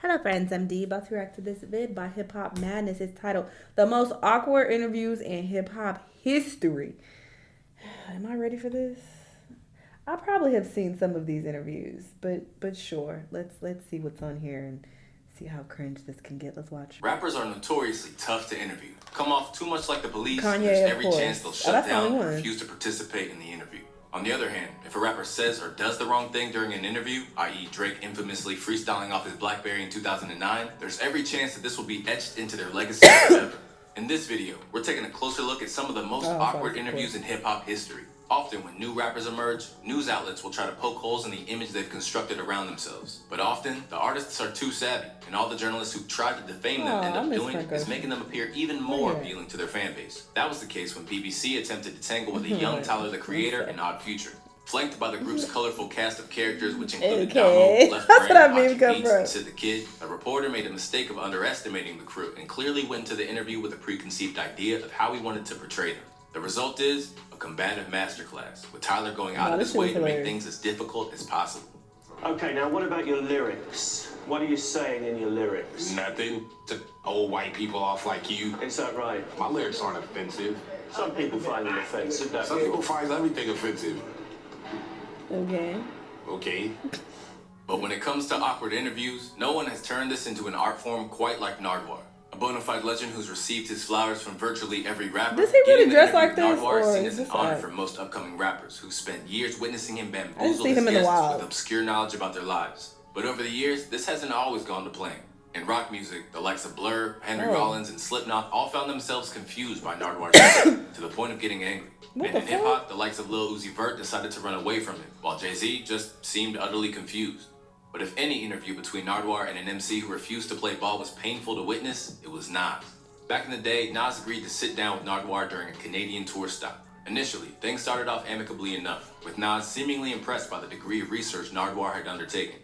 Hello friends, I'm Dee, about to react to this vid by Hip Hop Madness. It's titled The Most Awkward Interviews in Hip Hop History. Am I ready for this? I probably have seen some of these interviews, but sure. Let's see what's on here and see how cringe this can get. Let's watch. Rappers are notoriously tough to interview. Come off too much like the police, Kanye, there's of every course. chance they'll shut down or refuse to participate in the interview. On the other hand, if a rapper says or does the wrong thing during an interview, i.e. Drake infamously freestyling off his BlackBerry in 2009, there's every chance that this will be etched into their legacy forever. In this video, we're taking a closer look at some of the most awkward interviews in hip-hop history. Often when new rappers emerge, news outlets will try to poke holes in the image they've constructed around themselves. But often, the artists are too savvy, and all the journalists who tried to defame them end up doing is making them appear even more appealing to their fan base. That was the case when BBC attempted to tangle with a young Tyler, the Creator, and Odd Future. Flanked by the group's colorful cast of characters, which included Damo, Left Brain, Watching Beats, and Sid the Kid, a reporter made a mistake of underestimating the crew and clearly went into the interview with a preconceived idea of how he wanted to portray them. The result is a combative masterclass, with Tyler going out of his way to make things as difficult as possible. Okay, now what about your lyrics? What are you saying in your lyrics? Nothing to old white people off like you. Is that right? My lyrics aren't offensive. Some people find them offensive, don't Some you? people find everything offensive. Okay. But when it comes to awkward interviews, no one has turned this into an art form quite like Nardwuar. A bona fide legend who's received his flowers from virtually every rapper. Does he really dress like this? Nardwuar is seen Or as is an this honor art? for most upcoming rappers who've spent years witnessing him I didn't bamboozle see his him in the guests wild. with obscure knowledge about their lives. But over the years, this hasn't always gone to plan. In rock music, the likes of Blur, Henry Rollins, and Slipknot all found themselves confused by Nardwuar's music, to the point of getting angry. And in hip-hop, the likes of Lil Uzi Vert decided to run away from him, while Jay-Z just seemed utterly confused. But if any interview between Nardwuar and an MC who refused to play ball was painful to witness, it was Nas. Back in the day, Nas agreed to sit down with Nardwuar during a Canadian tour stop. Initially, things started off amicably enough, with Nas seemingly impressed by the degree of research Nardwuar had undertaken.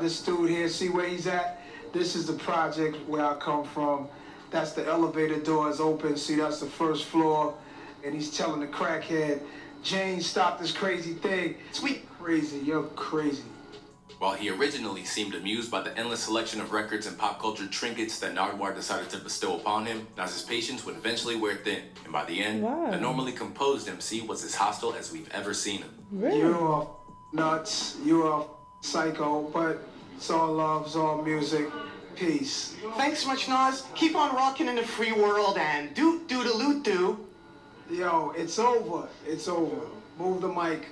This dude here, see where he's at? This is the project where I come from. That's the elevator doors open. See, that's the first floor. And he's telling the crackhead, Jane, stop this crazy thing. Sweet crazy, you're crazy. While he originally seemed amused by the endless selection of records and pop culture trinkets that Nardwuar decided to bestow upon him, Nas's patience would eventually wear thin. And by the end, the normally composed MC was as hostile as we've ever seen him. You're nuts, you're psycho, but it's all love, it's all music. Peace. Thanks so much, Nas. Keep on rocking in the free world and do-do-do-do-do. Yo, it's over. It's over. Move the mic.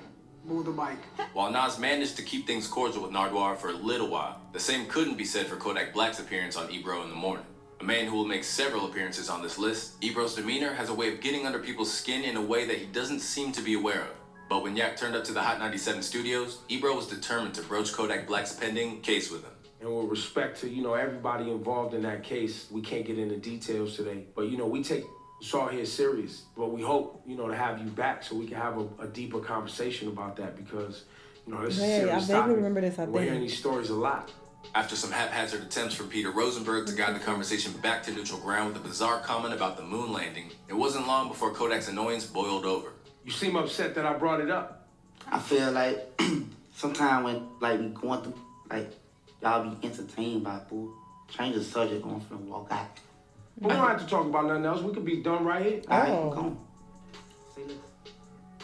Move the mic. While Nas managed to keep things cordial with Nardwuar for a little while, the same couldn't be said for Kodak Black's appearance on Ebro in the Morning. A man who will make several appearances on this list, Ebro's demeanor has a way of getting under people's skin in a way that he doesn't seem to be aware of. But when Yak turned up to the Hot 97 studios, Ebro was determined to broach Kodak Black's pending case with him. And with respect to, everybody involved in that case, we can't get into details today. But, we take Shaw here serious. But we hope, to have you back so we can have a deeper conversation about that because, this is a serious topic. I vaguely remember this, I We're think. hearing these stories a lot. After some haphazard attempts from Peter Rosenberg to guide the conversation back to neutral ground with a bizarre comment about the moon landing, it wasn't long before Kodak's annoyance boiled over. You seem upset that I brought it up. I feel like sometimes when we going through y'all be entertained by food. Change the subject on from the walk out. We don't have to talk about nothing else. We could be done right here. All right, come on. Say this.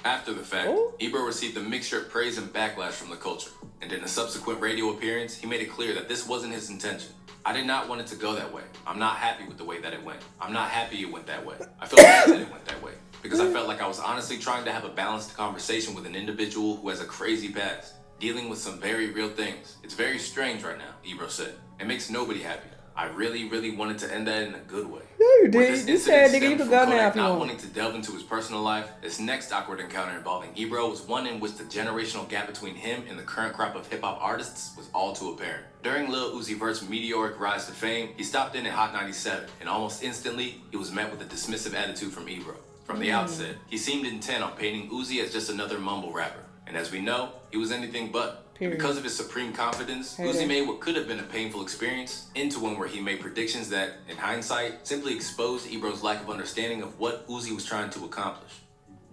After the fact, Ebro received a mixture of praise and backlash from the culture. And in a subsequent radio appearance, he made it clear that this wasn't his intention. I did not want it to go that way. I'm not happy with the way that it went. I'm not happy it went that way. I feel bad that it went that way. Because I felt like I was honestly trying to have a balanced conversation with an individual who has a crazy past, dealing with some very real things. It's very strange right now, Ebro said. It makes nobody happy. I really, really wanted to end that in a good way. No, you did. You said, nigga, you can go now if you not want. wanting to delve into his personal life, this next awkward encounter involving Ebro was one in which the generational gap between him and the current crop of hip-hop artists was all too apparent. During Lil Uzi Vert's meteoric rise to fame, he stopped in at Hot 97, and almost instantly, he was met with a dismissive attitude from Ebro. From the outset, he seemed intent on painting Uzi as just another mumble rapper. And as we know, he was anything but. And because of his supreme confidence, Uzi made what could have been a painful experience into one where he made predictions that, in hindsight, simply exposed Ebro's lack of understanding of what Uzi was trying to accomplish.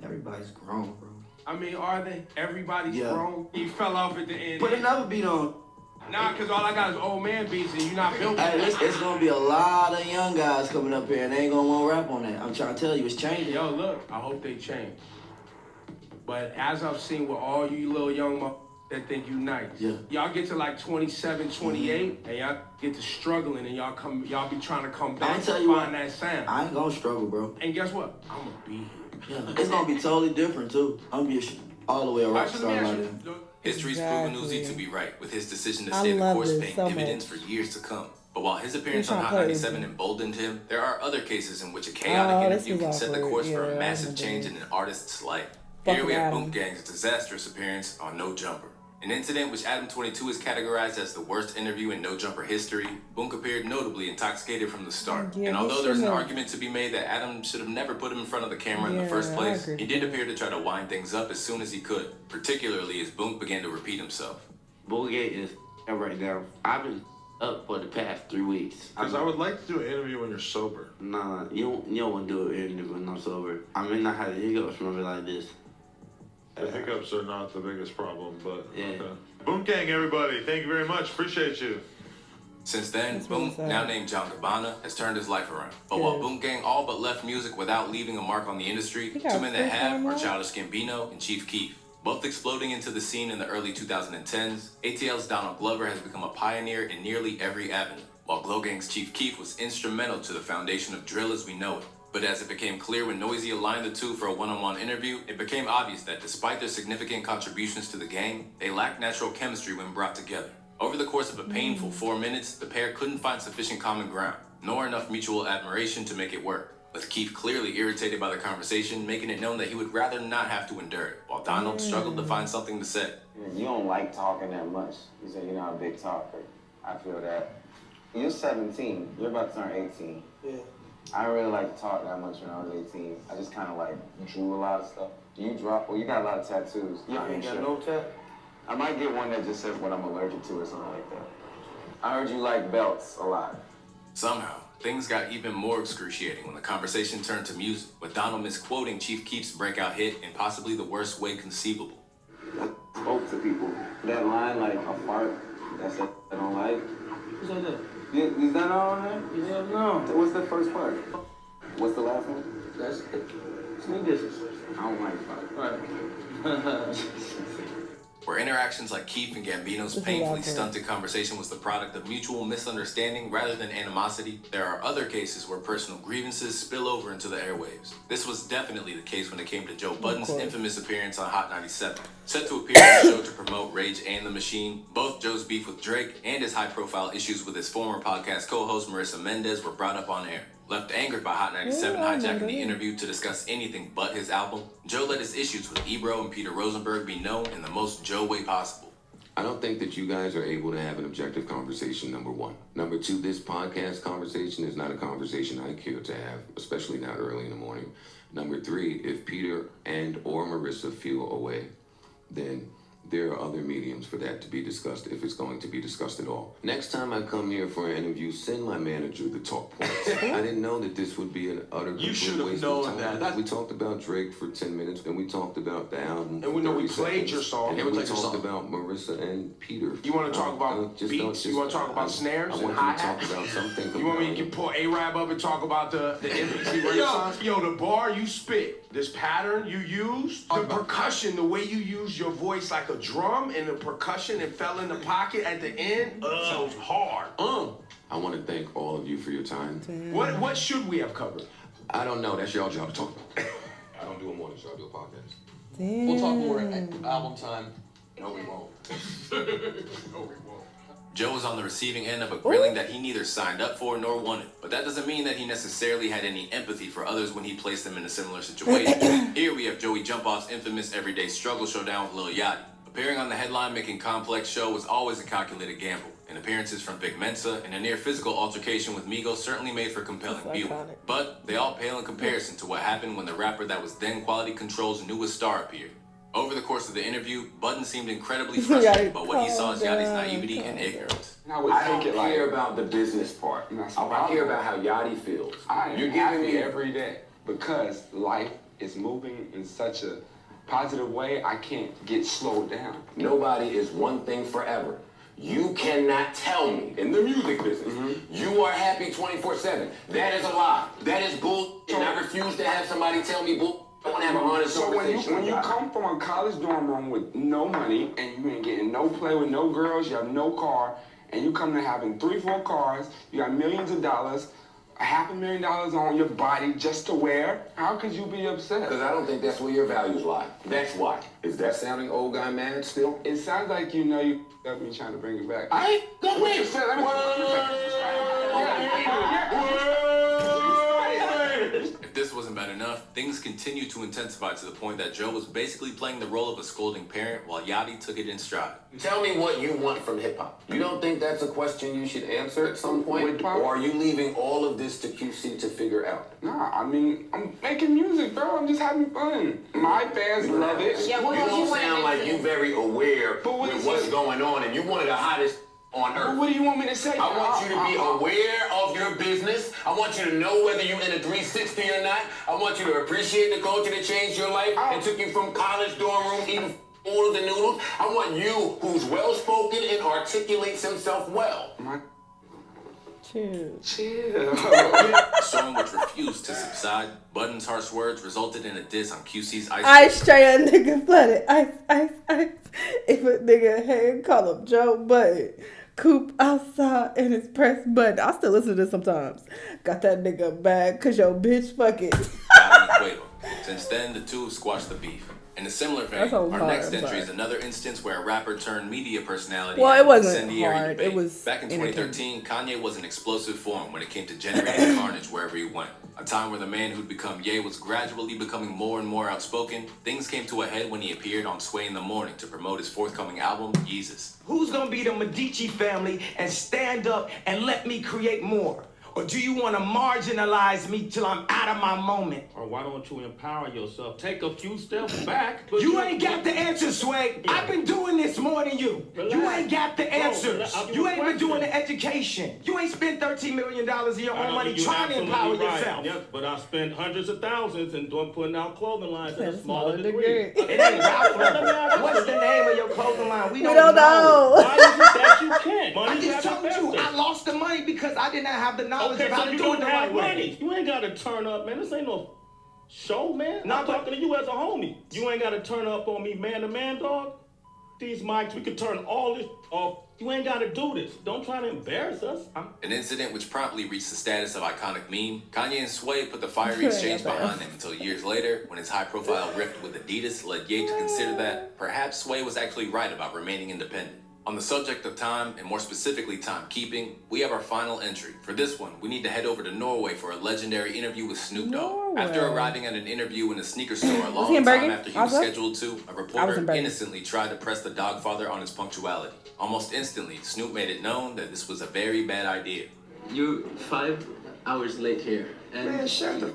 Everybody's grown, bro. I mean, are they? Everybody's grown. He fell off at the end. Put another beat on. Nah, because all I got is old man beats and you not built. Hey, it's gonna be a lot of young guys coming up here and they ain't gonna want to rap on that. I'm trying to tell you, it's changing. Yo, look, I hope they change. But as I've seen with all you little young that think you nice, y'all get to like 27, 28, and y'all get to struggling, and y'all be trying to come back and find that sound. I ain't gonna struggle, bro. And guess what? I'm gonna be here. Yeah, it's gonna be totally different too. I'm gonna be all the way a rock star like that. History's proven Uzi to be right, with his decision to stay the course paying dividends for years to come. But while his appearance on Hot 97 emboldened him, there are other cases in which a chaotic interview can set the course for a massive change in an artist's life. Here we have Boom Gang's disastrous appearance on No Jumper. An incident which Adam 22 is categorized as the worst interview in No Jumper history. Boom appeared notably intoxicated from the start. And although there's an argument to be made that Adam should have never put him in front of the camera in the first place, he did appear to try to wind things up as soon as he could, particularly as Boom began to repeat himself. Boogate is right now. I've been up for the past 3 weeks. Because I would like to do an interview when you're sober. Nah, you don't want to do an interview when I'm sober. I mean, I had hiccups from it like this. The hiccups are not the biggest problem, but yeah. Okay. Boom Gang, everybody. Thank you very much. Appreciate you. Since then, Boom, now named John Gambino, has turned his life around. But while Boom Gang all but left music without leaving a mark on the industry, two men that have are Childish Gambino and Chief Keef. Both exploding into the scene in the early 2010s, ATL's Donald Glover has become a pioneer in nearly every avenue, while Glow Gang's Chief Keef was instrumental to the foundation of drill as we know it. But as it became clear when Noisy aligned the two for a one-on-one interview, it became obvious that despite their significant contributions to the game, they lacked natural chemistry when brought together. Over the course of a painful 4 minutes, the pair couldn't find sufficient common ground, nor enough mutual admiration to make it work, with Keef clearly irritated by the conversation, making it known that he would rather not have to endure it, while Donald struggled to find something to say. You don't like talking that much. You say you're not a big talker. I feel that. You're 17. You're about to turn 18. Yeah. I didn't really like to talk that much when I was 18. I just kind of like drew a lot of stuff. Do you draw? Well, you got a lot of tattoos. Yeah, I ain't got no tat. I might get one that just says what I'm allergic to or something like that. I heard you like belts a lot. Somehow, things got even more excruciating when the conversation turned to music, with Donald misquoting Chief Keef's breakout hit in possibly the worst way conceivable. I spoke to people. That line, like a fart, that's what I don't like. Who's on that? Is that all on there? Yeah, no. What's the first part? What's the last one? That's Sneak Distance. I don't like fart. Right. Where interactions like Keef and Gambino's painfully stunted conversation was the product of mutual misunderstanding rather than animosity, there are other cases where personal grievances spill over into the airwaves. This was definitely the case when it came to Joe Budden's infamous appearance on Hot 97. Set to appear on the show to promote Rage and the Machine, both Joe's beef with Drake and his high-profile issues with his former podcast co-host Marissa Mendez were brought up on air. Left angered by Hot 97 hijacking the interview to discuss anything but his album, Joe let his issues with Ebro and Peter Rosenberg be known in the most Joe way possible. I don't think that you guys are able to have an objective conversation, number one. Number two, this podcast conversation is not a conversation I care to have, especially not early in the morning. Number three, if Peter and or Marissa feel away, then there are other mediums for that to be discussed if it's going to be discussed at all. Next time I come here for an interview, send my manager the talk points. I didn't know that this would be an utter waste of time. We talked about Drake for 10 minutes, and we talked about the album. And we know we played your song. And we talked about Marissa and Peter. You want to talk about beats? You want to talk about snares and hi-hats? I want you to talk about something. You want me to pull A-Rab up and talk about the MPC Renaissance? Yo, the bar you spit, this pattern you use, the percussion, the way you use your voice like a drum and the percussion and fell in the pocket at the end, sounds hard. I want to thank all of you for your time. What should we have covered? I don't know. That's y'all job to talk about. I don't do a morning show. I do a podcast. We'll talk more at album time. No, we won't. No, we won't. Joe was on the receiving end of a grilling that he neither signed up for nor wanted, but that doesn't mean that he necessarily had any empathy for others when he placed them in a similar situation. Here we have Joey Jump-Off's infamous Everyday Struggle showdown with Lil Yachty. Appearing on the headline-making Complex show was always a calculated gamble, and appearances from Big Mensa and a near-physical altercation with Migos certainly made for compelling viewing. But they all pale in comparison to what happened when the rapper that was then Quality Control's newest star appeared. Over the course of the interview, Budden seemed incredibly frustrated by what he saw as Yachty's naivety and ignorance. I don't care about the business part. I care about how Yachty feels. You're giving me every day because life is moving in such a positive way. I can't get slowed down. Nobody is one thing forever. You cannot tell me in the music business you are happy 24/7. That is a lie. That is bull. And I refuse to have somebody tell me bull. I want to have an honest conversation. When you come from a college dorm room with no money and you ain't getting no play with no girls, you have no car, and you come to having 3-4 cars, you got millions of dollars, $500,000 on your body just to wear, how could you be upset? Because I don't think that's where your values lie. That's why. Is that sounding old guy mad still? It sounds like you know you got me trying to bring it back. I ain't gonna wait. If this wasn't bad enough, things continued to intensify to the point that Joe was basically playing the role of a scolding parent while Yachty took it in stride. Tell me what you want from hip-hop. You don't think that's a question you should answer at some point? Or are you leaving all of this to QC to figure out? Nah, I mean, I'm making music, bro. I'm just having fun. My fans love it. Yeah, you don't sound like you very aware with what's going on, and you one of the hottest on earth. What do you want me to say? I want you to be aware of your business. I want you to know whether you're in a 360 or not. I want you to appreciate the culture that changed your life and took you from college dorm room eating all of the noodles. I want you who's well-spoken and articulates himself well. Chill. The storm which refused to subside, Budden's harsh words resulted in a diss on QC's Ice Tray, a nigga flooded. Ice. If a nigga hand call him Joe Budden. Coop outside in his press button. I still listen to this sometimes. Got that nigga back cause your bitch fucking. Since then, the two have squashed the beef. In a similar vein, our next entry is another instance where a rapper turned media personality. Well, it wasn't incendiary hard. debate. It was back in 2013. Kanye was an explosive form when it came to generating carnage wherever he went. A time where the man who'd become Ye was gradually becoming more and more outspoken. Things came to a head when he appeared on Sway in the Morning to promote his forthcoming album, Yeezus. Who's gonna be the Medici family and stand up and let me create more? Or do you want to marginalize me till I'm out of my moment? Or why don't you empower yourself? Take a few steps back. You ain't got the answer, Sway. Yeah. I've been doing this more than you. Relax. You ain't got the answers. You ain't been doing the education. You ain't spent $13 million of your own money trying to empower yourself. Yes, but I spent hundreds of thousands and putting out clothing lines at a smaller degree. It ain't Ralph. What's the name of your clothing line? We don't know. Why is it that you can't? I just told you I lost the money because I did not have the knowledge. Okay, about so you don't have money. You ain't got to turn up, man. This ain't no show, man. I'm talking to you as a homie. You ain't got to turn up on me man to man, dog. These mics, we could turn all this off. You ain't got to do this. Don't try to embarrass us. An incident which promptly reached the status of iconic meme. Kanye and Sway put the fiery exchange behind them until years later, when his high-profile rift with Adidas led Ye to consider that perhaps Sway was actually right about remaining independent. On the subject of time, and more specifically timekeeping, we have our final entry. For this one, we need to head over to Norway for a legendary interview with Snoop Dogg. After arriving at an interview in a sneaker store a long time after he was scheduled to, a reporter innocently tried to press the Dogfather on his punctuality. Almost instantly, Snoop made it known that this was a very bad idea. You're 5 hours late here. And Man, shut the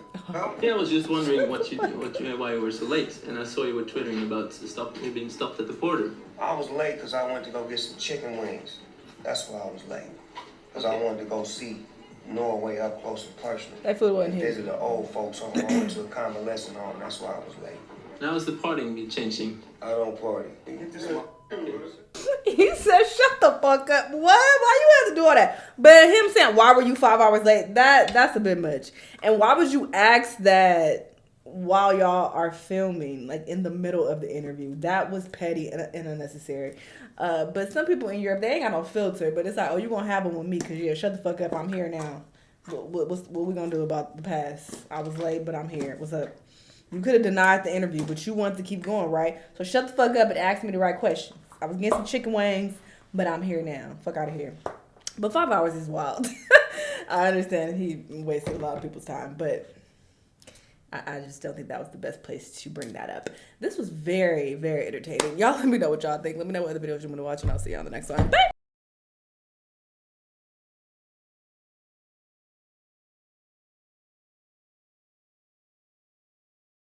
yeah, I was just wondering why you were so late, and I saw you were twittering about you being stopped at the border. I was late because I went to go get some chicken wings. That's why I was late. Because I wanted to go see Norway up close and personal. That food wasn't here. Visit the old folks home. I went to a convalescent home. That's why I was late. Now is the partying changing? I don't party. He said, shut the fuck up. What? Why you have to do all that? But him saying, why were you 5 hours late? That's a bit much. And why would you ask that while y'all are filming, like in the middle of the interview? That was petty and unnecessary. But some people in Europe, they ain't got no filter. But it's like, oh, you gonna have one with me because, yeah, shut the fuck up. I'm here now. What we gonna do about the past? I was late, but I'm here. What's up? You could have denied the interview, but you wanted to keep going, right? So shut the fuck up and ask me the right questions. I was getting some chicken wings, but I'm here now. Fuck out of here. But 5 hours is wild. I understand he wasted a lot of people's time, but I just don't think that was the best place to bring that up. This was very, very entertaining. Y'all let me know what y'all think. Let me know what other videos you want to watch, and I'll see you on the next one. Bye!